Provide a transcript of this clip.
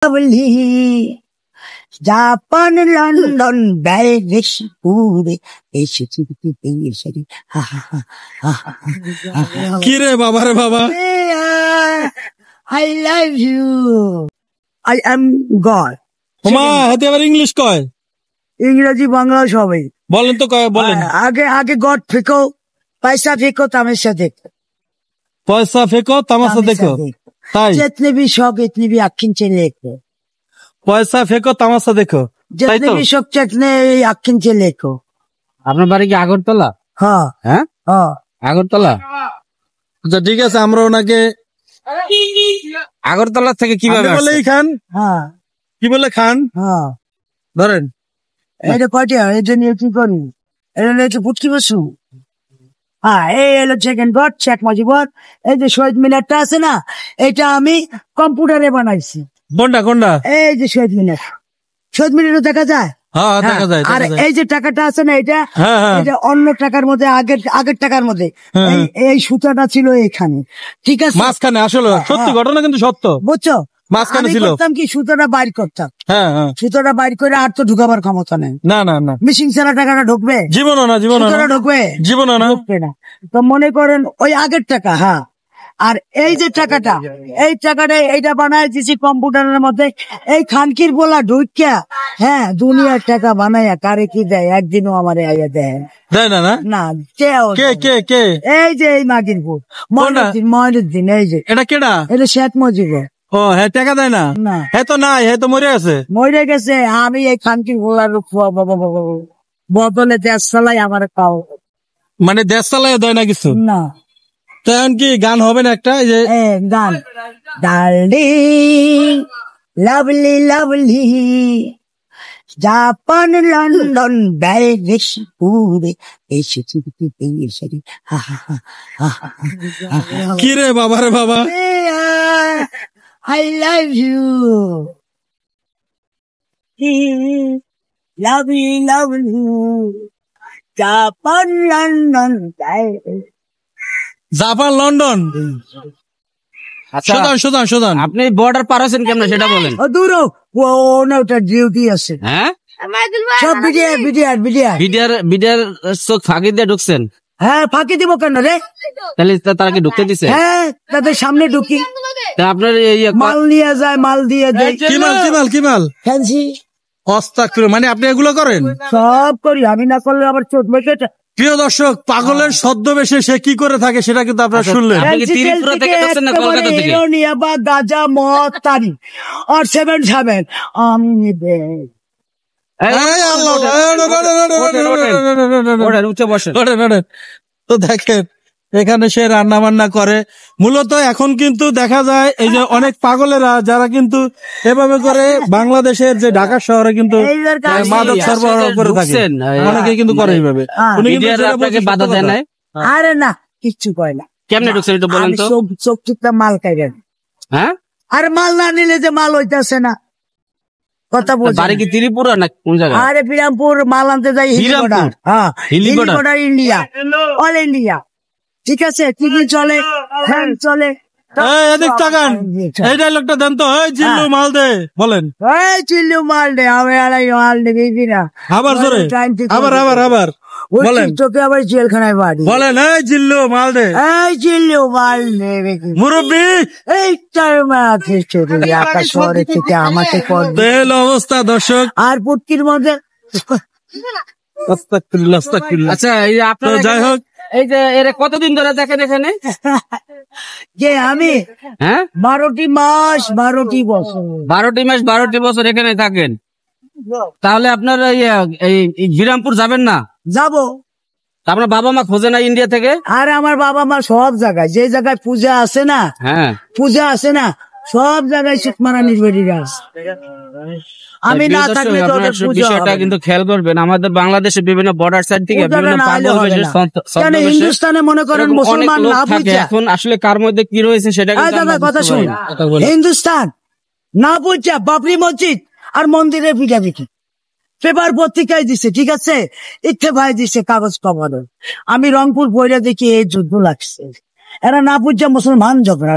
Lovely. Japan, London, Paris, Puri, এসেছি কি রে বাবা রে বাবা I love you. I am God. ওমা হাতে আবার ইংলিশ কয় ইংরেজি বাংলা সবই বলেন তো কয় বলেন আগে গড ফেকো পয়সা ফেকো তামাশা দেখো পয়সা ফেকো তামাশা দেখো তাই जितने भी शौक इतनी भी अखिन से लेको পয়সা ফেকো তামাশা দেখো তাই जितने তো भी शौक चखने अखिन से लेको আপনার বাড়ি কি আগরতলা? हाँ হ্যাঁ हाँ আগরতলা। আচ্ছা ঠিক আছে আমরা ওনাকে আগরতলা থেকে কিভাবে আপনি বলেই আসছেন? খান हाँ কি বলে খান हाँ ধরেন এটা কয়টা এটা নিয়ে কি করি এটা নিয়ে একটু পুটকি বসু হ্যাঁ এই হলো সেকেন্ড গড শেখ মুজিবর এই যে শহীদ মিনারটা আছে না এটা আমি কম্পিউটারে বানাইছি কোনটা কোনটা এই যে শহীদ মিনারও দেখা যায় হ্যাঁ দেখা যায় আর দেখা যায় এই যে টাকাটা আছে না এটা হ্যাঁ হ্যাঁ এটা অন্য টাকার মধ্যে আগের টাকার মধ্যে হ্যাঁ। এই সুতাটা ছিল এখানে ঠিক আছে মাঝখানে আসলে সত্যি ঘটনা কিন্তু সত্য বুঝছো মাঝখানে আমি ছিল করতাম কি সুতাটা বাইর করতাম হ্যাঁ হ্যাঁ সুতাটা বাইর করে আর তো ঢুকাবার ক্ষমতা নেই না না না মিশিং ছাড়া টাকাটা ঢুকবে জীবনও না জীবনও সুতাটা না ঢুকবে জীবনও না ঢুকবে না তো মনে করেন ওই আগের টাকা হ্যাঁ আর এই যে টাকাটা এইটা বানায় দিছি কম্পিউটারের মধ্যে এই খানকির বলা ঢুকিয়া হ্যাঁ দুনিয়ার টাকা বানাইয়া কারে কি দেয় একদিনও আমারে আইয়া দেয় দেয় না না না কেউ কে কে কে এই যে এই মাগিরপুর কোনটা? ময়নুদ্দিন এই যে এটা কেডা এটা শেখ মুজিবুর ও হ্যাঁ টাকা দেয় না না হ্যাঁ তো নাই হ্যাঁ তো মরে আছে মরে গেছে আমি এই খানকির বলার বদলে দেশ চালাই আমার খাও মানে দেশ চালায় দেয় না কিছু না তো এখন কি গান হবে না একটা এই যে গান darling lovely lovely Japan London Paris Puri এসেছি কি রে বাবা রে বাবা I love you. Lovely. Japan, London, Paris. Japan London আচ্ছা সুদান আপনি বর্ডার পার হচ্ছেন কেমন সেটা বলেন। ও দূর ও না ওটা ডিউটি আছে হ্যাঁ সব বিডিআর বিডিআর চোখ ফাঁকি দিয়ে ঢুকছেন? হ্যাঁ ফাঁকি দিব কেন রে তাহলে তারা কি ঢুকতে দিছে? হ্যাঁ তাদের সামনে ঢুকি তা আপনার এই মাল নিয়ে যায় মাল দিয়ে দেয় কি মাল ফ্যান্সি অস্তাক্ষর মানে আপনি এগুলো করেন সব করি আমি না করলে আবার চোট বসে প্রিয় দর্শক পাগলের ছদ্মবেশে সে কি করে থাকে সেটা কিন্তু আপনারা শুনলেন আপনি কি ত্রিপুরা থেকে ঢুকছেন না কলকাতা থেকে? ইউরোনিয়া বা গাজা মদ তারি আর 7 আমি নিবে এই, এই আল্লাহ, ওঠেন, উঠে বসেন। ওঠেন। তো দেখেন এখানে সে রান্না বান্না করে মূলত এখন কিন্তু দেখা যায় এই যে অনেক পাগলেরা যারা কিন্তু এভাবে করে বাংলাদেশের যে ঢাকা শহরে কিন্তু এইবার কাজ মাদক সরবরাহ করে থাকে ঢুকছেন, অনেকে কিন্তু করে এইভাবে উনি কিন্তু মিডিয়ার সেটা আপনাকে বলছে বাধা সত্য দেয় কথা। নাই? আরে না কিচ্ছু কয় না কেমনে ঢুকছেন একটু বলেন আমি তো। চোখ টিপটা মাল খাইলেন হ্যাঁ আর মাল না নিলে যে মাল হইতেছে না কথা বলছি বাড়ি কি ত্রিপুরা না কোন জায়গায়? আরে বিরামপুর মাল আনতে যাই বিরামপুর? হ্যাঁ হিলিকোটার? হিলিকোটার ইন্ডিয়া অল ইন্ডিয়া ঠিক আছে টিভি চলে ফ্যান চলে এই এদিক তাকান এই ডায়লগটা দেন তো এই জিল্লু মাল দে বলেন এই চিল্লু মাল দে আমি আলাই মাল দিবি না আবার জোরে আবার বলেন তোকে আবার জেলখানায় বাড়ি বলেন এই জিল্লু মাল দে এই চিল্লু মাল দেবে মুরব্বী এই তার মাথে চলে আকাশ শহরে থেকে আমাকে করবে তেল অবস্থা দর্শক আর পুটকির মধ্যে আস্তাগফিরুল্লাহ। আচ্ছা এই যে তো আপনার যাই হোক এই যে এরা কতদিন ধরে দেখেন এখানে? যে আমি হ্যাঁ 12টি মাস 12টি বছর 12টি মাস 12টি বছর এখানে থাকেন, তাহলে আপনার এই বিরামপুর যাবেন না? যাবো আপনার বাবা মা খোঁজে না ইন্ডিয়া থেকে? আর আমার বাবা মা সব জায়গায় যে জায়গায় পূজা আছে না হ্যাঁ সব জায়গায় সুতমারা নির্বেদীরা আছে আমি না প্রিয় থাকলে দর্শক, তো আপনারা ওদের পূজা বিষয়টা হবে না। কিন্তু খেয়াল করবেন, আমাদের বাংলাদেশে বিভিন্ন বর্ডার সাইড থেকে পূজাটা বিভিন্ন না হলে পাগল হবে বেশে না। কেন ছদ্মবেশে হিন্দুস্তানে মনে করেন এরকম অনেক মুসলমান লোক না থাকে। বুঝা এখন আসলে কার মধ্যে কি রয়েছে সেটা কিন্তু দাদা আমরা কথা বুঝতে শুন পারি না। হিন্দুস্তান না বুঝা বাবরি মসজিদ আর মন্দিরে পিঠাপিঠি পেপার পত্রিকায় দিছে ঠিক আছে ইচ্ছে ভাই দিছে কাগজ কভার আমি রংপুর বইরা দেখি এই যুদ্ধ লাগছে এরা না বুঝা মুসলমান ঝগড়া